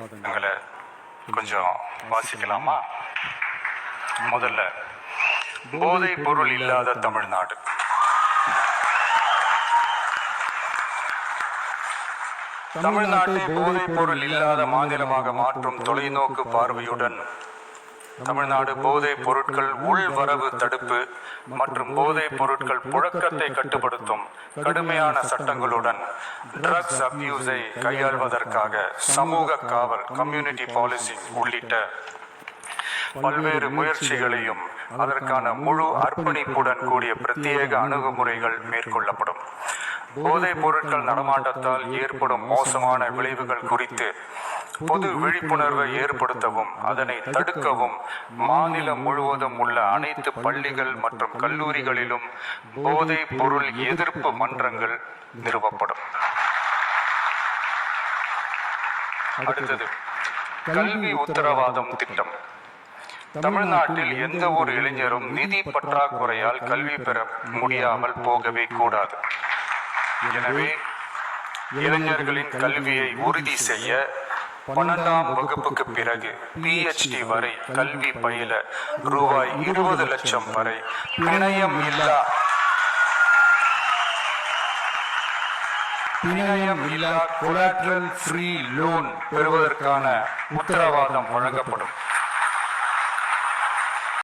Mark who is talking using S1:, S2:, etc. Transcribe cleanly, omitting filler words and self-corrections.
S1: உங்களை கொஞ்சம் வாசிக்கலாமா? முதல்ல போதைப் பொருள் இல்லாத தமிழ்நாடு. தமிழ்நாட்டை போதைப் பொருள் இல்லாத மாநிலமாக மாற்றும் தொலைநோக்கு பார்வையுடன் தமிழ்நாடு போதைப் பொருட்கள் உள்வரவு தடுப்பு மற்றும் போதைப் பொருட்கள் புழக்கத்தை கட்டுப்படுத்தும் கடுமையான சட்டங்களுடன் ட்ரக்ஸ் அபியூஸை கையாள்வதற்காக சமூக காவல் கம்யூனிட்டி பாலிசிங் உள்ளிட்ட பல்வேறு முயற்சிகளையும் அதற்கான முழு அர்ப்பணிப்புடன் கூடிய பிரத்யேக அணுகுமுறைகள் மேற்கொள்ளப்படும். போதைப் பொருட்கள் நடமாட்டத்தால் ஏற்படும் மோசமான விளைவுகள் குறித்து பொது விழிப்புணர்வை ஏற்படுத்தவும் அதனை தடுக்கவும் மாநிலம் முழுவதும் உள்ள அனைத்து பள்ளிகள் மற்றும் கல்லூரிகளிலும் போதைப் பொருள் எதிர்ப்பு மன்றங்கள் நிறுவப்படும். அடுத்தது கல்வி உத்தரவாதம் திட்டம். தமிழ்நாட்டில் எந்த ஒரு இளைஞரும் நிதி பற்றாக்குறையால் கல்வி பெற முடியாமல் போகவே கூடாது. எனவே இளைஞர்களின் கல்வியை உறுதி செய்ய 12ஆம் வகுப்புக்கு பிறகு PhD வரை கல்வி பயில ரூபாய் 20 லட்சம் வரை பிணையம் இல்லா கொலாட்ரல் ஃப்ரீ லோன் பெறுவதற்கான உத்தரவாதம் வழங்கப்படும்.